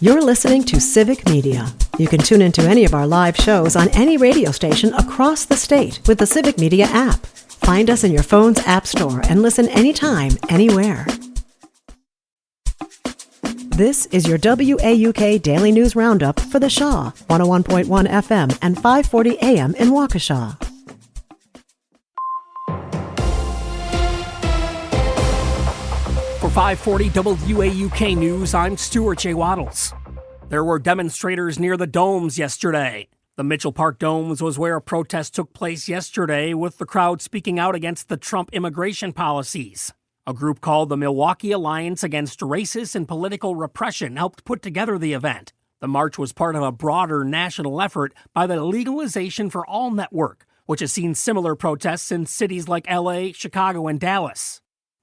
You're listening to Civic Media. You can tune into any of our live shows on any radio station across the state with the Civic Media app. Find us in your phone's app store and listen anytime, anywhere. This is your WAUK Daily News Roundup for the Shaw, 101.1 FM and 540 AM in Waukesha. For 540 WAUK News, I'm Stuart J. Waddles. There were demonstrators near the domes yesterday. The Mitchell Park Domes was where a protest took place yesterday, with the crowd speaking out against the Trump immigration policies. A group called the Milwaukee Alliance Against Racist and Political Repression helped put together the event. The march was part of a broader national effort by the Legalization for All network, which has seen similar protests in cities like LA, Chicago, and Dallas.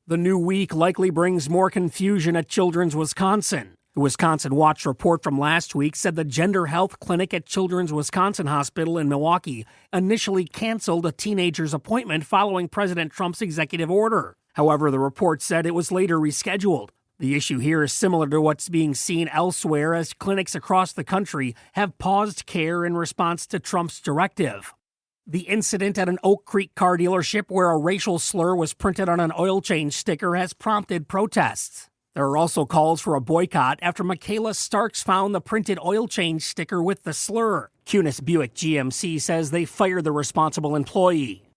The new week likely brings more confusion at Children's Wisconsin. The Wisconsin Watch report from last week said the gender health clinic at Children's Wisconsin Hospital in Milwaukee initially canceled a teenager's appointment following President Trump's executive order. However, the report said it was later rescheduled. The issue here is similar to what's being seen elsewhere as clinics across the country have paused care in response to Trump's directive. The incident at an Oak Creek car dealership where a racial slur was printed on an oil change sticker has prompted protests. There are also calls for a boycott after Michaela Starks found the printed oil change sticker with the slur. Cunis Buick GMC says they fired the responsible employee.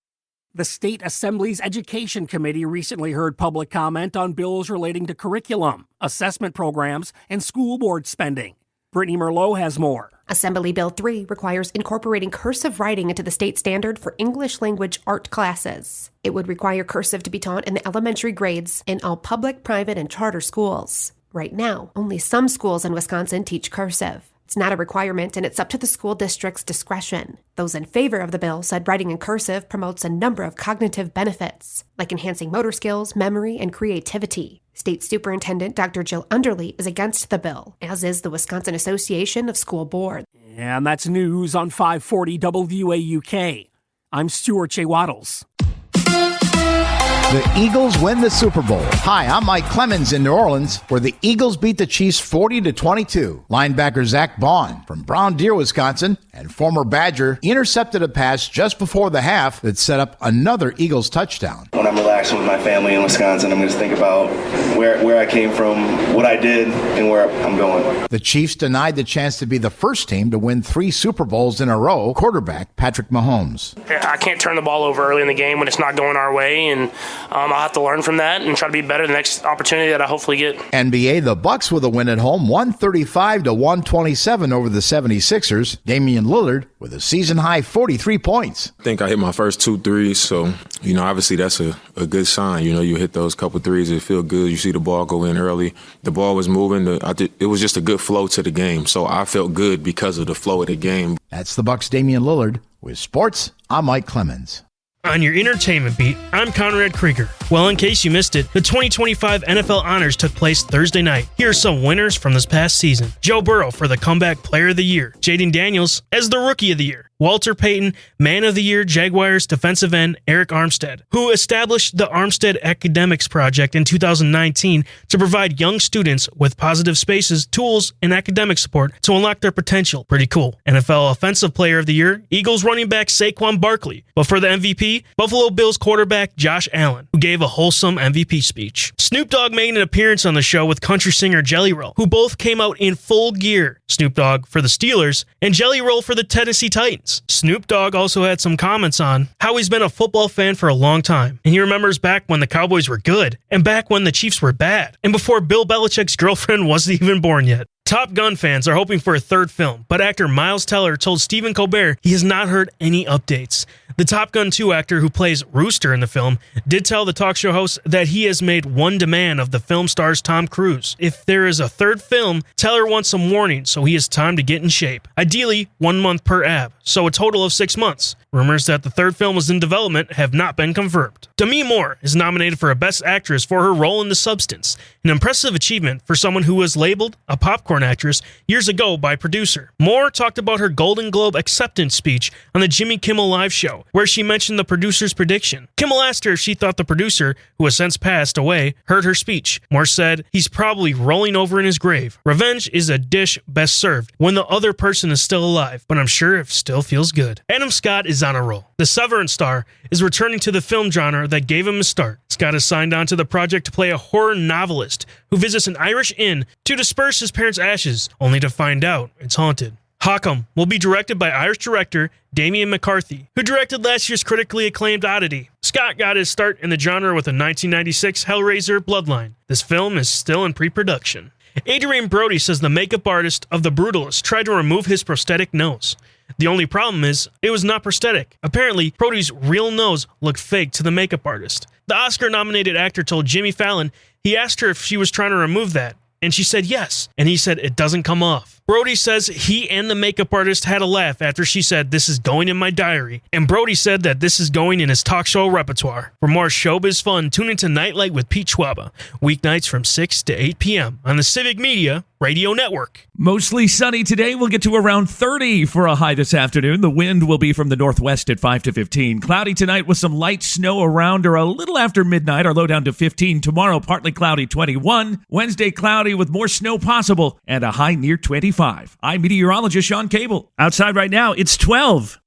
The State Assembly's Education Committee recently heard public comment on bills relating to curriculum, assessment programs, and school board spending. Brittany Merlot has more. Assembly Bill 3 requires incorporating cursive writing into the state standard for English language art classes. It would require cursive to be taught in the elementary grades in all public, private, and charter schools. Right now, only some schools in Wisconsin teach cursive. It's not a requirement, and it's up to the school district's discretion. Those in favor of the bill said writing in cursive promotes a number of cognitive benefits, like enhancing motor skills, memory, and creativity. State Superintendent Dr. Jill Underly is against the bill, as is the Wisconsin Association of School Boards. And that's news on 540 WAUK. I'm Stuart J. Waddles. The Eagles win the Super Bowl. Hi, I'm Mike Clemens in New Orleans, where the Eagles beat the Chiefs 40-22. Linebacker Zach Bond from Brown Deer, Wisconsin, and former Badger intercepted a pass just before the half that set up another Eagles touchdown. When I'm relaxing with my family in Wisconsin, I'm going to think about where I came from, what I did, and where I'm going. The Chiefs denied the chance to be the first team to win 3 Super Bowls in a row. Quarterback Patrick Mahomes. I can't turn the ball over early in the game when it's not going our way, and I'll have to learn from that and try to be better the next opportunity that I hopefully get. NBA, the Bucks with a win at home, 135-127 over the 76ers. Damian Lillard with a season-high 43 points. I think I hit my first 2 threes, so, obviously that's a good sign. You hit those couple threes, it feel good. You see the ball go in early. The ball was moving. It was just a good flow to the game, so I felt good because of the flow of the game. That's the Bucks' Damian Lillard. With sports, I'm Mike Clemens. On your entertainment beat, I'm Conrad Krieger. Well, in case you missed it, the 2025 NFL Honors took place Thursday night. Here are some winners from this past season. Joe Burrow for the Comeback Player of the Year. Jaden Daniels as the Rookie of the Year. Walter Payton, Man of the Year, Jaguars defensive end Eric Armstead, who established the Armstead Academics Project in 2019 to provide young students with positive spaces, tools, and academic support to unlock their potential. Pretty cool. NFL Offensive Player of the Year, Eagles running back Saquon Barkley. But for the MVP, Buffalo Bills quarterback Josh Allen, who gave a wholesome MVP speech. Snoop Dogg made an appearance on the show with country singer Jelly Roll, who both came out in full gear. Snoop Dogg for the Steelers and Jelly Roll for the Tennessee Titans. Snoop Dogg also had some comments on how he's been a football fan for a long time, and he remembers back when the Cowboys were good, and back when the Chiefs were bad, and before Bill Belichick's girlfriend wasn't even born yet. Top Gun fans are hoping for a third film, but actor Miles Teller told Stephen Colbert he has not heard any updates. The Top Gun 2 actor who plays Rooster in the film did tell the talk show host that he has made one demand of the film star's Tom Cruise. If there is a third film, Teller wants some warning, so he has time to get in shape. Ideally, 1 month per ab, so a total of 6 months. Rumors that the third film is in development have not been confirmed. Demi Moore is nominated for a Best Actress for her role in The Substance, an impressive achievement for someone who was labeled a popcorn porn actress years ago by producer. Moore talked about her Golden Globe acceptance speech on the Jimmy Kimmel Live show, where she mentioned the producer's prediction. Kimmel asked her if she thought the producer, who has since passed away, heard her speech. Moore said, "He's probably rolling over in his grave. Revenge is a dish best served when the other person is still alive, but I'm sure it still feels good." Adam Scott is on a roll. The Severance star is returning to the film genre that gave him a start. Scott is signed on to the project to play a horror novelist who visits an Irish inn to disperse his parents' ashes, only to find out it's haunted. Hawkham will be directed by Irish director Damien McCarthy, who directed last year's critically acclaimed Oddity. Scott got his start in the genre with a 1996 Hellraiser Bloodline. This film is still in pre-production. Adrian Brody says the makeup artist of The Brutalist tried to remove his prosthetic nose. The only problem is, it was not prosthetic. Apparently, Brody's real nose looked fake to the makeup artist. The Oscar-nominated actor told Jimmy Fallon he asked her if she was trying to remove that, and she said yes, and he said it doesn't come off. Brody says he and the makeup artist had a laugh after she said, "This is going in my diary," and Brody said that this is going in his talk show repertoire. For more showbiz fun, tune into Nightlight with Pete Schwaba, weeknights from 6 to 8 p.m. on the Civic Media Radio Network. Mostly sunny today. We'll get to around 30 for a high this afternoon. The wind will be from the northwest at 5 to 15. Cloudy tonight with some light snow around or a little after midnight. Our low down to 15. Tomorrow, partly cloudy, 21. Wednesday, cloudy with more snow possible and a high near 25. I'm meteorologist Sean Cable. Outside right now, it's 12.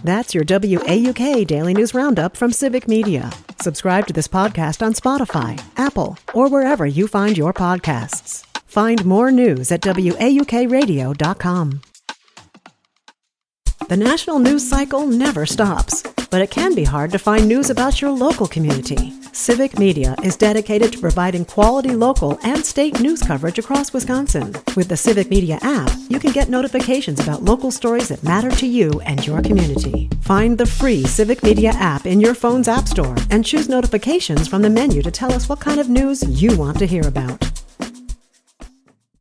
That's your WAUK Daily News Roundup from Civic Media. Subscribe to this podcast on Spotify, Apple, or wherever you find your podcasts. Find more news at WAUKradio.com. The national news cycle never stops, but it can be hard to find news about your local community. Civic Media is dedicated to providing quality local and state news coverage across Wisconsin. With the Civic Media app, you can get notifications about local stories that matter to you and your community. Find the free Civic Media app in your phone's app store and choose notifications from the menu to tell us what kind of news you want to hear about.